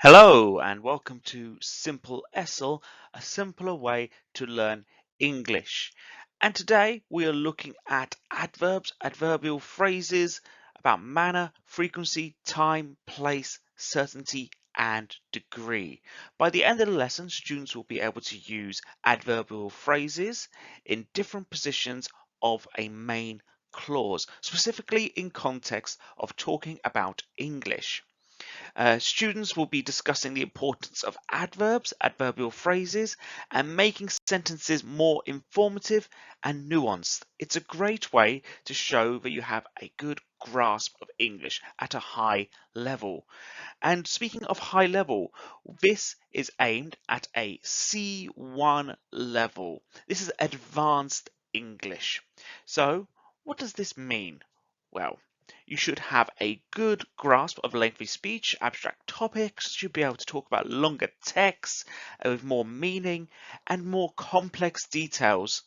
Hello and welcome to Simple-ESL, a simpler way to learn English. And today we are looking at adverbs, adverbial phrases about manner, frequency, time, place, certainty, and degree. By the end of the lesson, students will be able to use adverbial phrases in different positions of a main clause, specifically in context of talking about English. Students will be discussing the importance of adverbs, adverbial phrases, and making sentences more informative and nuanced. It's a great way to show that you have a good grasp of English at a high level. And speaking of high level, this is aimed at a C1 level. This is advanced English. So, what does this mean? Well, you should have a good grasp of lengthy speech, abstract topics, you should be able to talk about longer texts with more meaning and more complex details.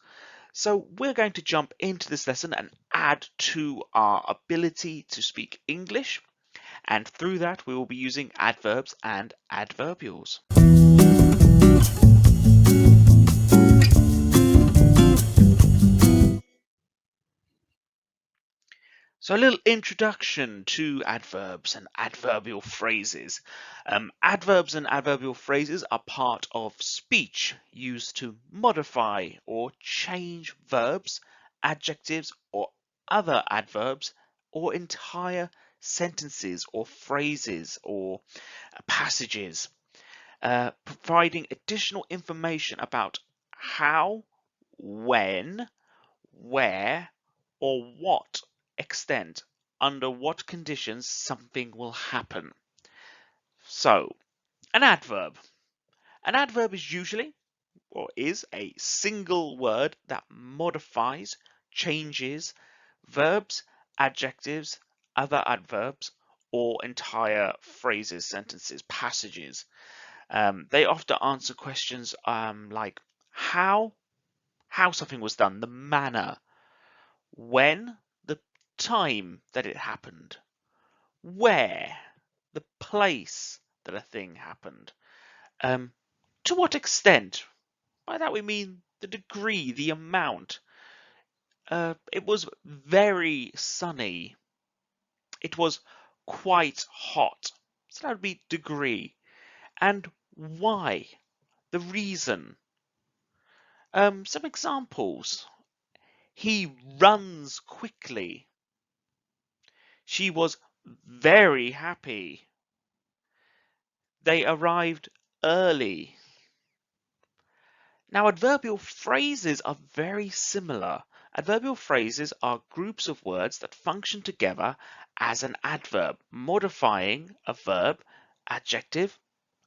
So we're going to jump into this lesson and add to our ability to speak English. And through that, we will be using adverbs and adverbials. So a little introduction to adverbs and adverbial phrases. Adverbs and adverbial phrases are part of speech used to modify or change verbs, adjectives, or other adverbs, or entire sentences or phrases or passages, providing additional information about how, when, where, or what extent, under what conditions something will happen. So, an adverb. An adverb is usually or is a single word that modifies, changes verbs, adjectives, other adverbs, or entire phrases, sentences, passages. They often answer questions like how something was done, the manner, when, the time that it happened, where, the place that a thing happened, to what extent. By that we mean the degree, the amount. It was very sunny. It was quite hot. So that would be degree. And why? The reason. Some examples. He runs quickly. She was very happy. They arrived early. Now, adverbial phrases are very similar. Adverbial phrases are groups of words that function together as an adverb, modifying a verb, adjective,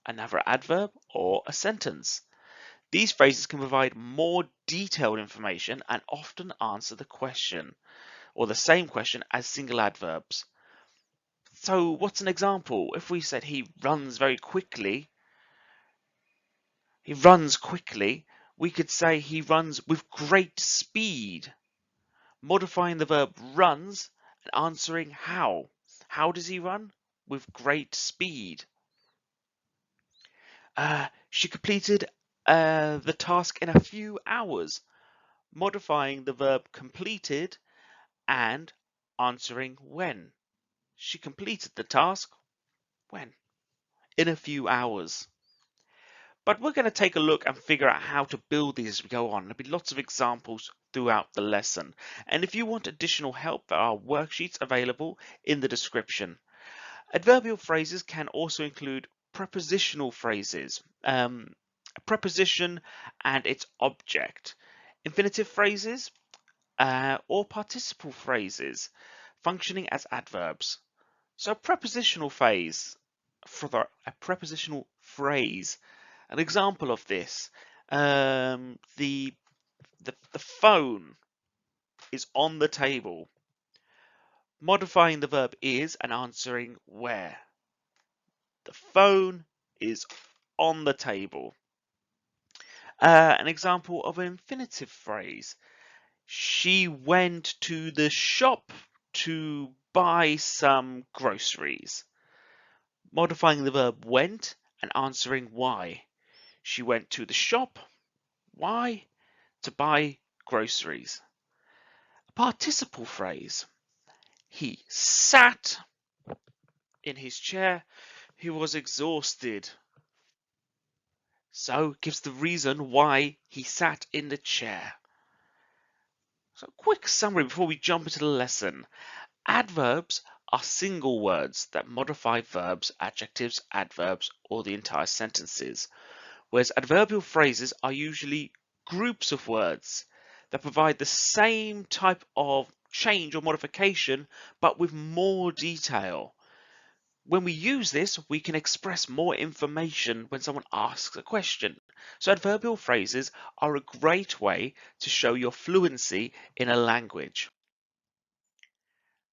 another adverb, or a sentence. These phrases can provide more detailed information and often answer the question or the same question as single adverbs. So what's an example? If we said he runs quickly, we could say he runs with great speed, modifying the verb runs and answering how. How does he run? With great speed. She completed the task in a few hours, modifying the verb completed and answering when. She completed the task when? In a few hours. But we're going to take a look and figure out how to build these as we go on. There'll be lots of examples throughout the lesson. And if you want additional help, there are worksheets available in the description. Adverbial phrases can also include prepositional phrases, a preposition and its object, infinitive phrases, or participle phrases functioning as adverbs. So a prepositional phrase, an example of this, the phone is on the table. Modifying the verb is and answering where. The phone is on the table. An example of an infinitive phrase. She went to the shop to buy some groceries. modifying the verb went and answering why. She went to the shop. Why? To buy groceries. A participle phrase. He sat in his chair. He was exhausted. So gives the reason why he sat in the chair. So quick summary before we jump into the lesson. Adverbs are single words that modify verbs, adjectives, adverbs, or the entire sentences, whereas adverbial phrases are usually groups of words that provide the same type of change or modification, but with more detail. When we use this, we can express more information when someone asks a question. So adverbial phrases are a great way to show your fluency in a language.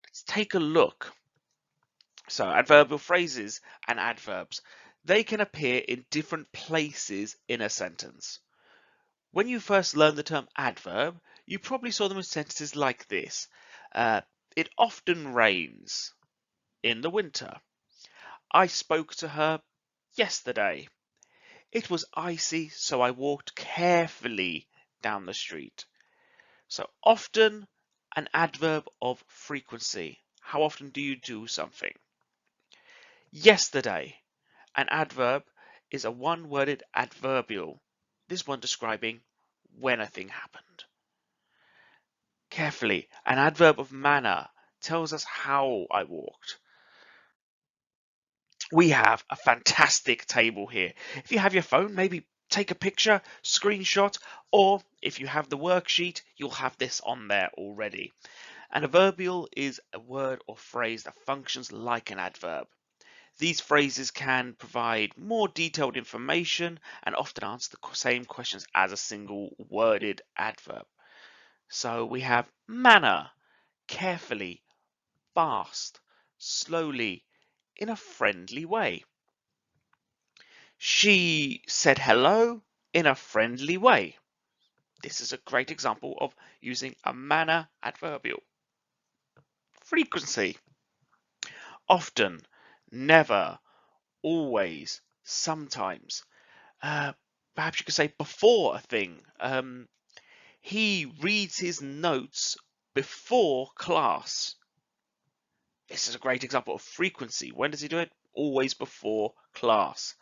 Let's take a look. So adverbial phrases and adverbs, they can appear in different places in a sentence. When you first learned the term adverb, you probably saw them in sentences like this. It often rains in the winter. I spoke to her yesterday. It was icy, so I walked carefully down the street. So often, an adverb of frequency. How often do you do something? Yesterday, an adverb is a one-worded adverbial. This one describing when a thing happened. Carefully, an adverb of manner tells us how I walked. We have a fantastic table here. If you have your phone, maybe take a picture, screenshot, or if you have the worksheet, you'll have this on there already. An adverbial is a word or phrase that functions like an adverb. These phrases can provide more detailed information and often answer the same questions as a single worded adverb. So we have manner, carefully, fast, slowly, in a friendly way. She said hello in a friendly way. This is a great example of using a manner adverbial. Frequency. Often, never, always, sometimes. Perhaps you could say before a thing. He reads his notes before class. This is a great example of frequency. When does he do it? Always before class.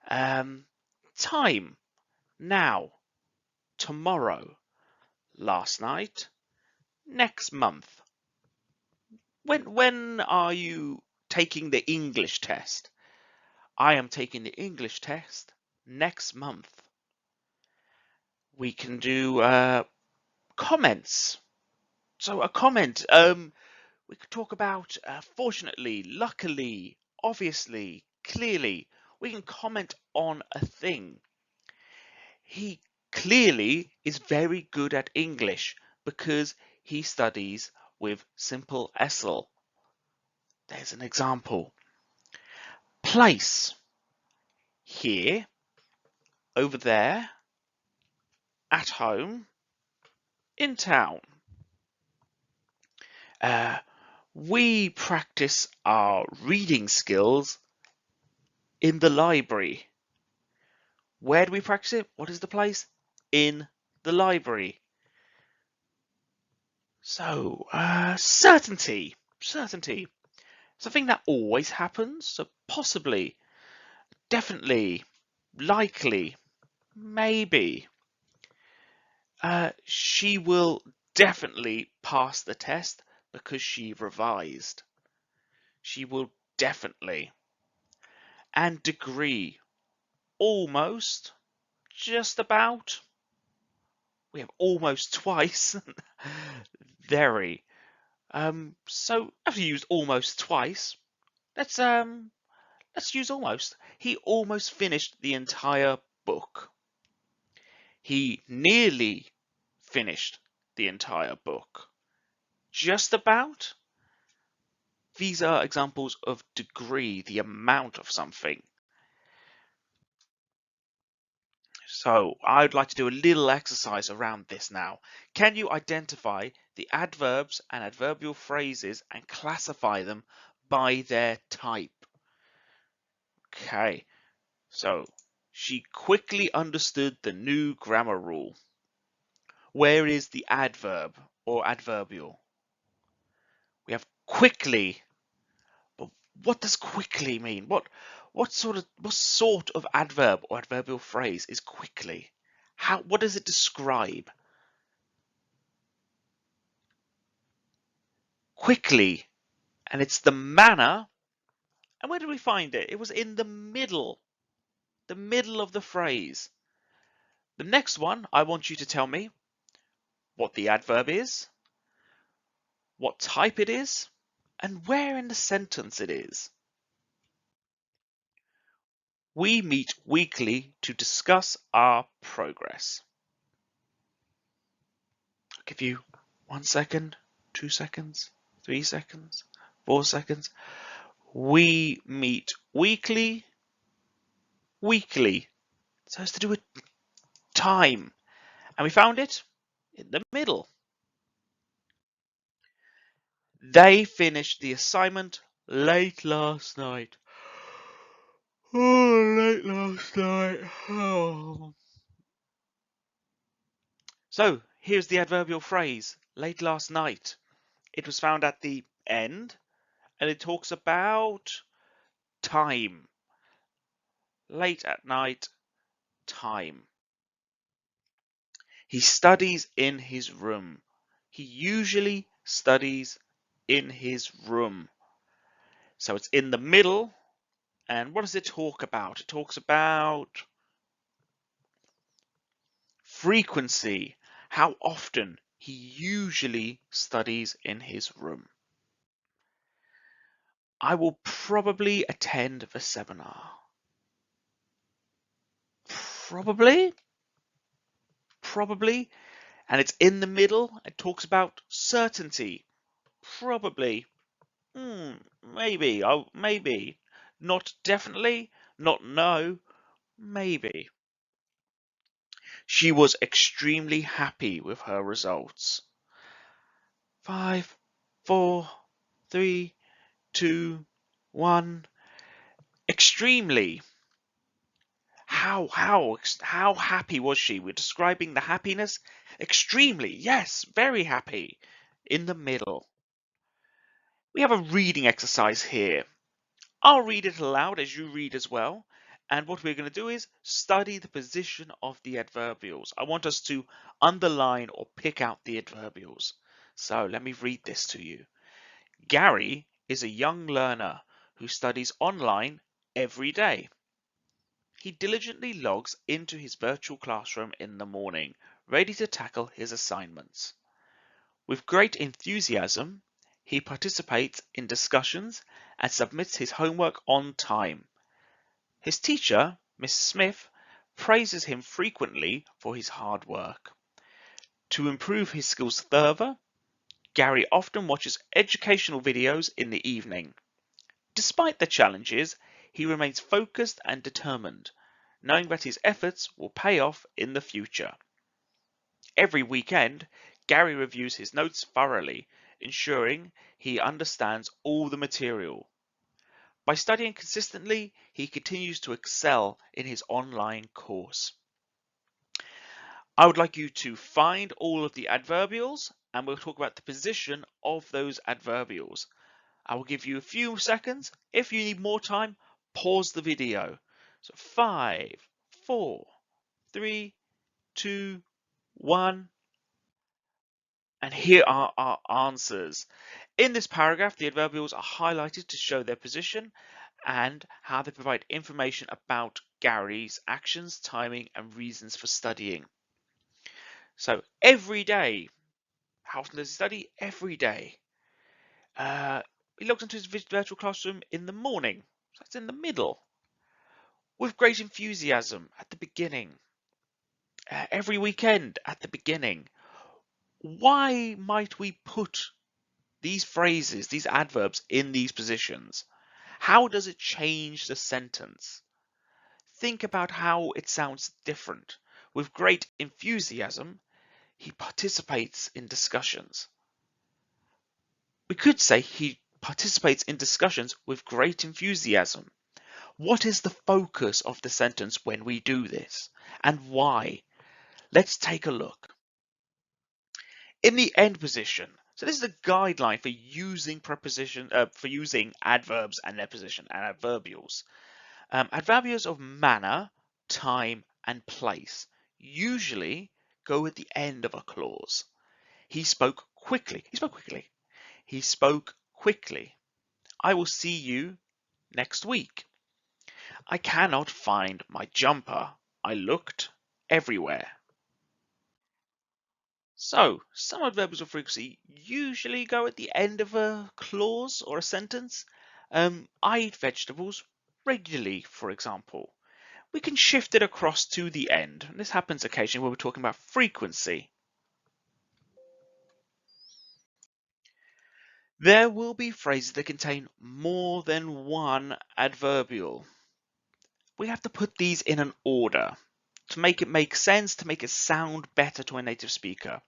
Time. Now. Tomorrow. Last night. Next month. When are you taking the English test? I am taking the English test next month. We can do comments. So a comment, we could talk about fortunately, luckily, obviously, clearly. We can comment on a thing. He clearly is very good at English because he studies with Simple-ESL. There's an example. Place. Here, over there, at home, in town. We practice our reading skills in the library. Where do we practice it? What is the place? In the library. So, certainty. Certainty. Something that always happens. So possibly, definitely, likely, maybe. She will definitely pass the test because she revised. She will definitely. And degree. Almost. Just about. We have almost twice. Very. So after you used almost twice, let's use almost. He almost finished the entire book. He nearly finished the entire book. Just about. These are examples of degree, the amount of something. So I'd like to do a little exercise around this now. Can you identify the adverbs and adverbial phrases and classify them by their type? Okay, so she quickly understood the new grammar rule. Where is the adverb or adverbial? We have quickly. But what does quickly mean? What sort of adverb or adverbial phrase is quickly? What does it describe? Quickly, and it's the manner. And where did we find it? It was in the middle of the phrase. The next one, I want you to tell me what the adverb is, what type it is, and where in the sentence it is. We meet weekly to discuss our progress. I'll give you 1 second, 2 seconds, 3 seconds, 4 seconds. We meet weekly. So it's to do with time. And we found it in the middle. They finished the assignment late last night. Oh, late last night. Oh. So here's the adverbial phrase, late last night. It was found at the end, and it talks about time. Late at night, time. He studies in his room. He usually studies in his room. So it's in the middle. And what does it talk about? It talks about frequency, how often he usually studies in his room. I will probably attend the seminar. Probably. And it's in the middle. It talks about certainty. Probably. Maybe. Oh, maybe. Not definitely. Not no. Maybe. She was extremely happy with her results. 5, 4, 3, 2, 1. Extremely. How happy was she? We're describing the happiness. Extremely. Yes, very happy. In the middle. We have a reading exercise here. I'll read it aloud as you read as well. And what we're going to do is study the position of the adverbials. I want us to underline or pick out the adverbials. So let me read this to you. Gary is a young learner who studies online every day. He diligently logs into his virtual classroom in the morning, ready to tackle his assignments. With great enthusiasm, he participates in discussions and submits his homework on time. His teacher, Miss Smith, praises him frequently for his hard work. To improve his skills further, Gary often watches educational videos in the evening. Despite the challenges, he remains focused and determined, knowing that his efforts will pay off in the future. Every weekend, Gary reviews his notes thoroughly, ensuring he understands all the material. By studying consistently, he continues to excel in his online course. I would like you to find all of the adverbials, and we'll talk about the position of those adverbials. I will give you a few seconds. If you need more time, pause the video. So 5, 4, 3, 2, 1. And here are our answers. In this paragraph, the adverbials are highlighted to show their position and how they provide information about Gary's actions, timing, and reasons for studying. So every day, how often does he study? Every day. He logs into his virtual classroom in the morning. So it's in the middle. With great enthusiasm at the beginning. Every weekend at the beginning. Why might we put these phrases, these adverbs in these positions? How does it change the sentence? Think about how it sounds different. With great enthusiasm, he participates in discussions. We could say he participates in discussions with great enthusiasm. What is the focus of the sentence when we do this, and why? Let's take a look. In the end position, so this is a guideline for using adverbs and their position and adverbials. Adverbials of manner, time, and place usually go at the end of a clause. He spoke quickly. He spoke quickly. He spoke quickly. I will see you next week. I cannot find my jumper. I looked everywhere. So, some adverbs of frequency usually go at the end of a clause or a sentence. I eat vegetables regularly, for example. We can shift it across to the end. And this happens occasionally when we're talking about frequency. There will be phrases that contain more than one adverbial. We have to put these in an order to make it make sense, to make it sound better to a native speaker.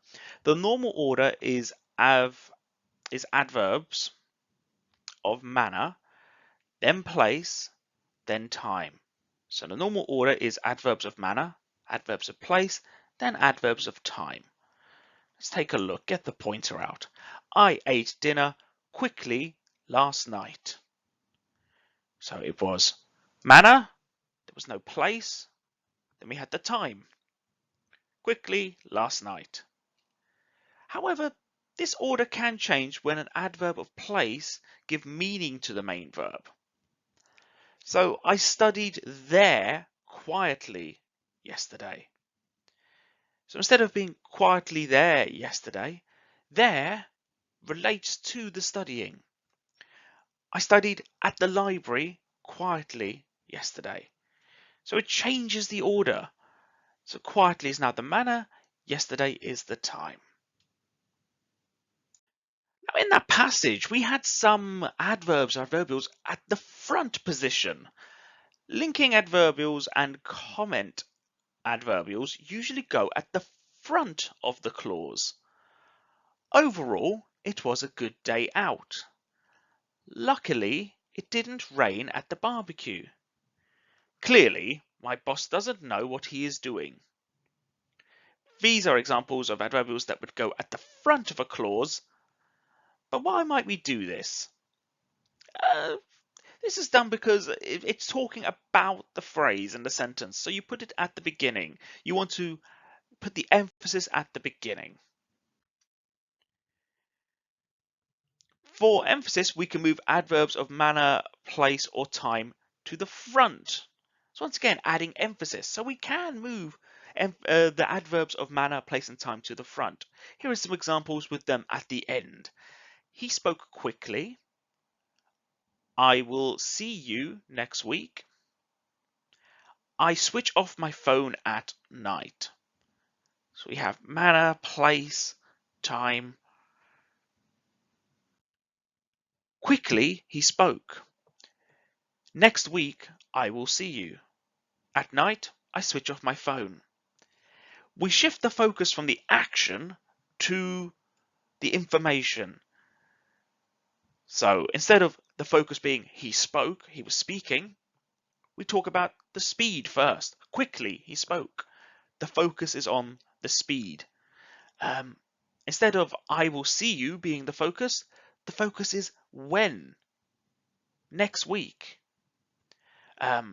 The normal order is adverbs of manner, then place, then time. So the normal order is adverbs of manner, adverbs of place, then adverbs of time. Let's take a look, get the pointer out. I ate dinner quickly last night. So it was manner, there was no place, then we had the time. Quickly last night. However, this order can change when an adverb of place gives meaning to the main verb. So I studied there quietly yesterday. So instead of being quietly there yesterday, there relates to the studying. I studied at the library quietly yesterday. So it changes the order. So quietly is now the manner, yesterday is the time. Now in that passage, we had some adverbs, adverbials at the front position. Linking adverbials and comment adverbials usually go at the front of the clause. Overall, it was a good day out. Luckily, it didn't rain at the barbecue. Clearly, my boss doesn't know what he is doing. These are examples of adverbials that would go at the front of a clause. But why might we do this? This is done because it's talking about the phrase and the sentence. So you put it at the beginning. You want to put the emphasis at the beginning. For emphasis, we can move adverbs of manner, place, or time to the front. So once again, adding emphasis. So we can move the adverbs of manner, place, and time to the front. Here are some examples with them at the end. He spoke quickly. I will see you next week. I switch off my phone at night. So we have manner, place, time. Quickly, he spoke. Next week, I will see you. At night, I switch off my phone. We shift the focus from the action to the information. So instead of the focus being he spoke, he was speaking, we talk about the speed first. Quickly, he spoke. The focus is on the speed. Instead of I will see you being the focus is when. Next week. At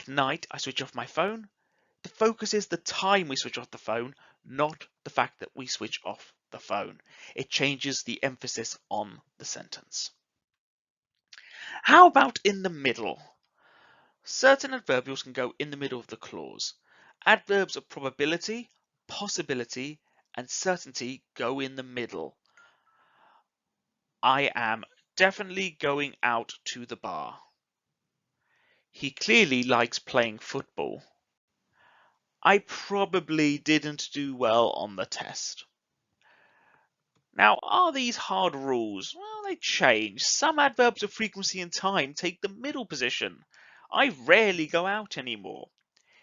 night, I switch off my phone. The focus is the time we switch off the phone, not the fact that we switch off the phone. It changes the emphasis on the sentence. How about in the middle? Certain adverbials can go in the middle of the clause. Adverbs of probability, possibility, and certainty go in the middle. I am definitely going out to the bar. He clearly likes playing football. I probably didn't do well on the test. Now, are these hard rules? Well, they change. Some adverbs of frequency and time take the middle position. I rarely go out anymore.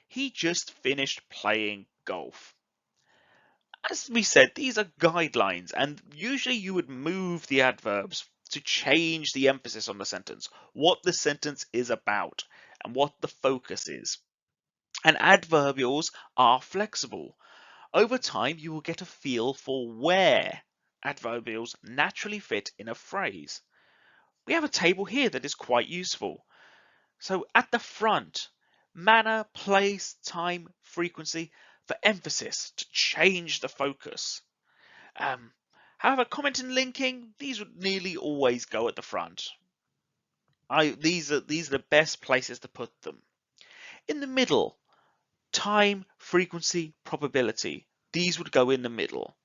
He just finished playing golf. As we said, these are guidelines, and usually you would move the adverbs to change the emphasis on the sentence, what the sentence is about, and what the focus is. And adverbials are flexible. Over time, you will get a feel for where adverbials naturally fit in a phrase. We have a table here that is quite useful. So at the front, manner, place, time, frequency for emphasis to change the focus. However, comment and linking, these would nearly always go at the front. These are the best places to put them. In the middle, time, frequency, probability. These would go in the middle.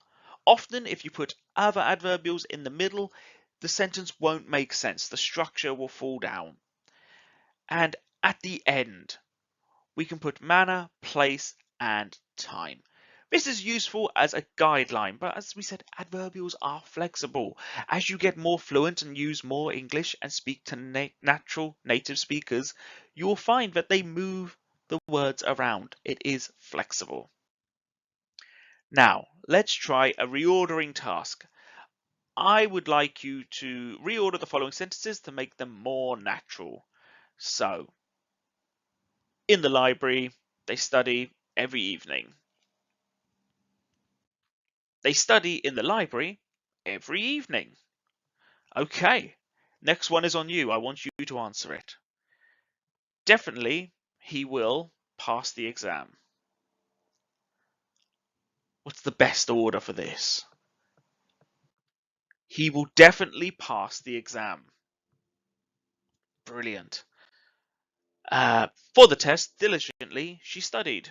Often, if you put other adverbials in the middle, the sentence won't make sense. The structure will fall down. And at the end, we can put manner, place, and time. This is useful as a guideline, but as we said, adverbials are flexible. As you get more fluent and use more English and speak to natural native speakers, you will find that they move the words around. It is flexible. Now, let's try a reordering task. I would like you to reorder the following sentences to make them more natural. So, in the library, they study every evening. They study in the library every evening. Okay, next one is on you. I want you to answer it. Definitely, he will pass the exam. What's the best order for this? He will definitely pass the exam. Brilliant. For the test, diligently, she studied.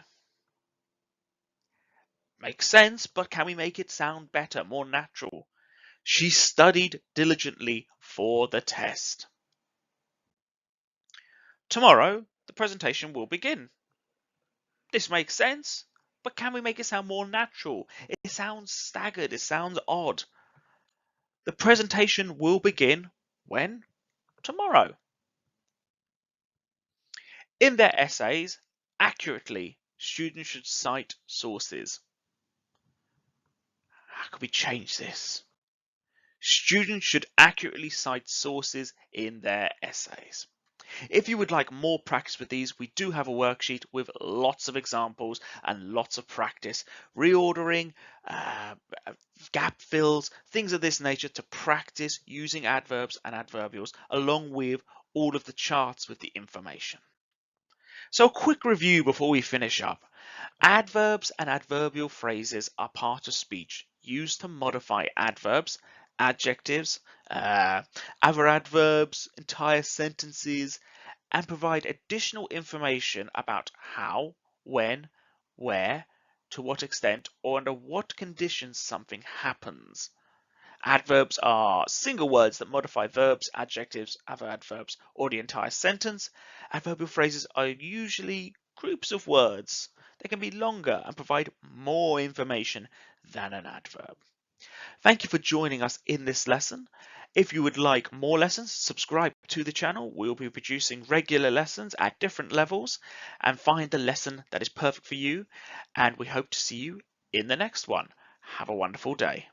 Makes sense, but can we make it sound better, more natural? She studied diligently for the test. Tomorrow, the presentation will begin. This makes sense, but can we make it sound more natural? It sounds staggered, it sounds odd. The presentation will begin when? Tomorrow. In their essays, accurately, students should cite sources. How can we change this? Students should accurately cite sources in their essays. If you would like more practice with these, we do have a worksheet with lots of examples and lots of practice. Reordering, gap fills, things of this nature to practice using adverbs and adverbials along with all of the charts with the information. So a quick review before we finish up. Adverbs and adverbial phrases are part of speech used to modify adverbs, adjectives, other adverbs, entire sentences, and provide additional information about how, when, where, to what extent, or under what conditions something happens. Adverbs are single words that modify verbs, adjectives, other adverbs, or the entire sentence. Adverbial phrases are usually groups of words. They can be longer and provide more information than an adverb. Thank you for joining us in this lesson. If you would like more lessons, subscribe to the channel. We'll be producing regular lessons at different levels and find the lesson that is perfect for you. And we hope to see you in the next one. Have a wonderful day.